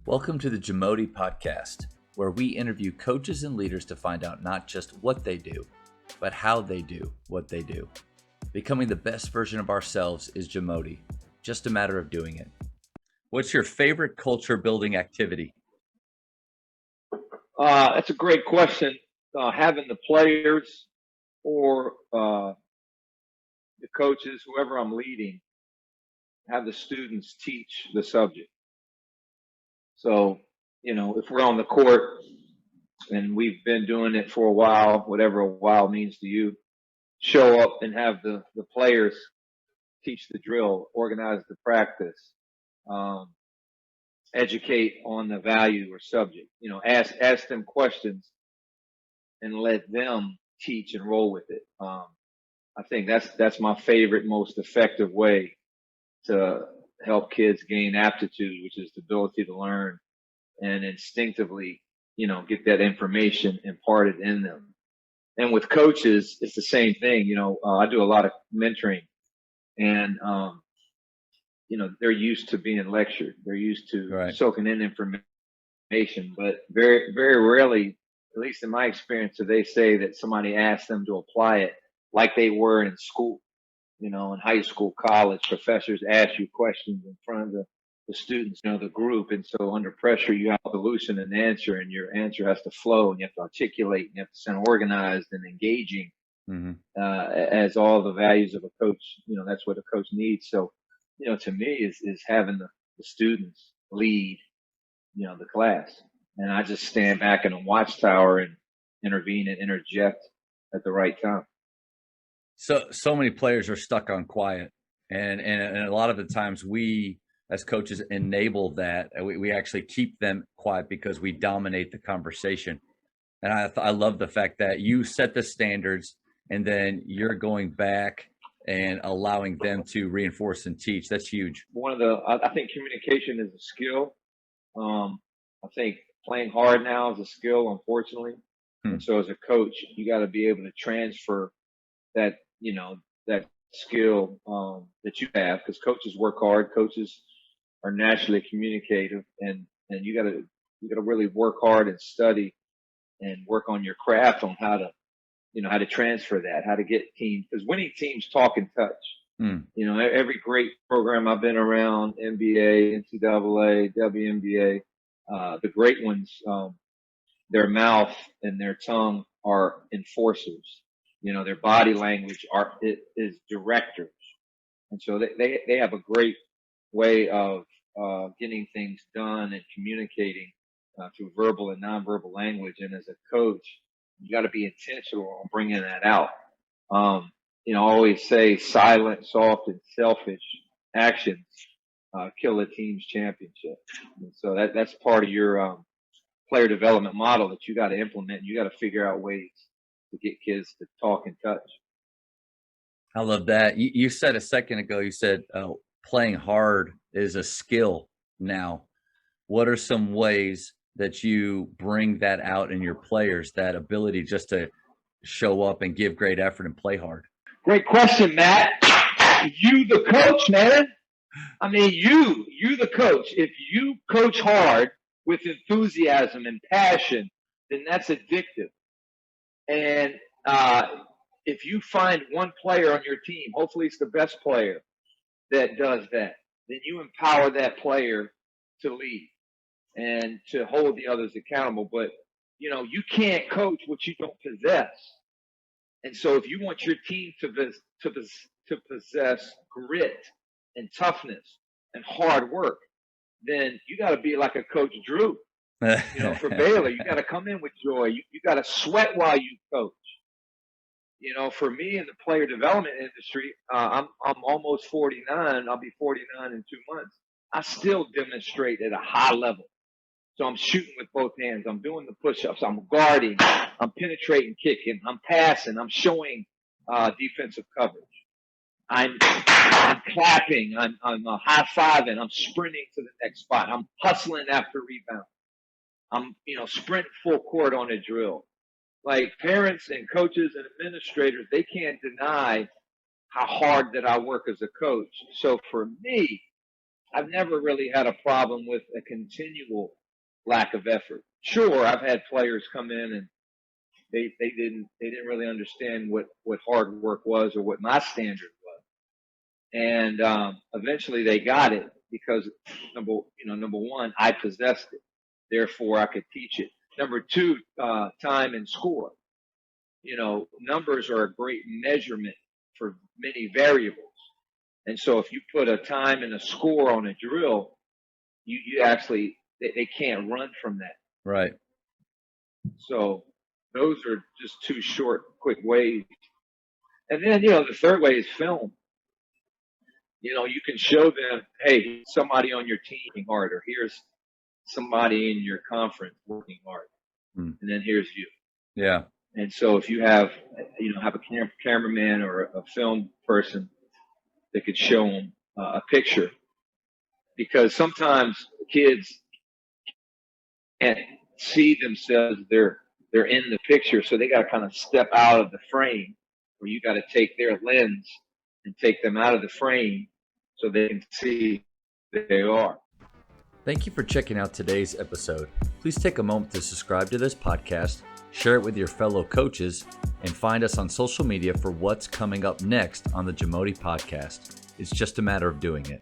Welcome to the JAMODI podcast, where we interview coaches and leaders to find out not just what they do, but how they do what they do. Becoming the best version of ourselves is JAMODI, just a matter of doing it. What's your favorite culture building activity? That's a great question. Having the players or the coaches, whoever I'm leading, have the students teach the subject. So, if we're on the court and we've been doing it for a while, whatever a while means to you, show up and have the players teach the drill, organize the practice, educate on the value or subject, ask them questions and let them teach and roll with it. I think that's my favorite, most effective way to help kids gain aptitude, which is the ability to learn and instinctively, get that information imparted in them. And with coaches, it's the same thing. I do a lot of mentoring, and they're used to being lectured. They're used to soaking in information, but very, very rarely, at least in my experience, do they say that somebody asked them to apply it like they were in school. In high school, college, professors ask you questions in front of the students, the group. And so under pressure, you have a solution and answer, and your answer has to flow, and you have to articulate, and you have to sound organized and engaging, as all the values of a coach, that's what a coach needs. So, to me is having the students lead, the class. And I just stand back in a watchtower and intervene and interject at the right time. So many players are stuck on quiet, and a lot of the times we as coaches enable that. We actually keep them quiet because we dominate the conversation. And I love the fact that you set the standards and then you're going back and allowing them to reinforce and teach. That's huge. I think communication is a skill. I think playing hard now is a skill, unfortunately. And so as a coach, you got to be able to transfer that, that skill that you have, because coaches work hard. Coaches are naturally communicative, and you got to really work hard and study and work on your craft on how to transfer that, how to get teams, because winning teams talk and touch. Every great program I've been around, NBA, NCAA, WNBA, the great ones, their mouth and their tongue are enforcers. Their body language is directors. And so they have a great way of getting things done and communicating through verbal and nonverbal language. And as a coach, you got to be intentional on bringing that out. I always say silent, soft, and selfish actions kill a team's championship. And so that's part of your player development model that you got to implement. You got to figure out ways to get kids to talk and touch. I love that. You said a second ago, you said playing hard is a skill now. What are some ways that you bring that out in your players, that ability just to show up and give great effort and play hard? Great question, Matt. You the coach, man. I mean, you the coach. If you coach hard with enthusiasm and passion, then that's addictive. And if you find one player on your team, hopefully it's the best player that does that, then you empower that player to lead and to hold the others accountable. But, you can't coach what you don't possess. And so if you want your team to possess grit and toughness and hard work, then you got to be like a Coach Drew. For Baylor, you got to come in with joy. You got to sweat while you coach. For me in the player development industry, I'm almost 49. I'll be 49 in 2 months. I still demonstrate at a high level. So I'm shooting with both hands. I'm doing the push-ups. I'm guarding. I'm penetrating, kicking. I'm passing. I'm showing defensive coverage. I'm clapping. I'm high-fiving. I'm sprinting to the next spot. I'm hustling after rebound. I'm, sprinting full court on a drill. Like parents and coaches and administrators, they can't deny how hard that I work as a coach. So for me, I've never really had a problem with a continual lack of effort. Sure, I've had players come in and they didn't really understand what hard work was or what my standard was, and eventually they got it because number one, I possessed it, therefore I could teach it. Number two, time and score. Numbers are a great measurement for many variables. And so if you put a time and a score on a drill, you actually, they can't run from that. Right. So those are just two short, quick ways. And then, the third way is film. You can show them, hey, somebody on your team working hard, or here's somebody in your conference working hard. And then here's you. Yeah. And so if you have a cameraman or a film person that could show them a picture, because sometimes kids can't see themselves, they're in the picture, so they got to kind of step out of the frame, or you got to take their lens and take them out of the frame so they can see that they are. Thank you for checking out today's episode. Please take a moment to subscribe to this podcast, share it with your fellow coaches, and find us on social media for what's coming up next on the JAMODI podcast. It's just a matter of doing it.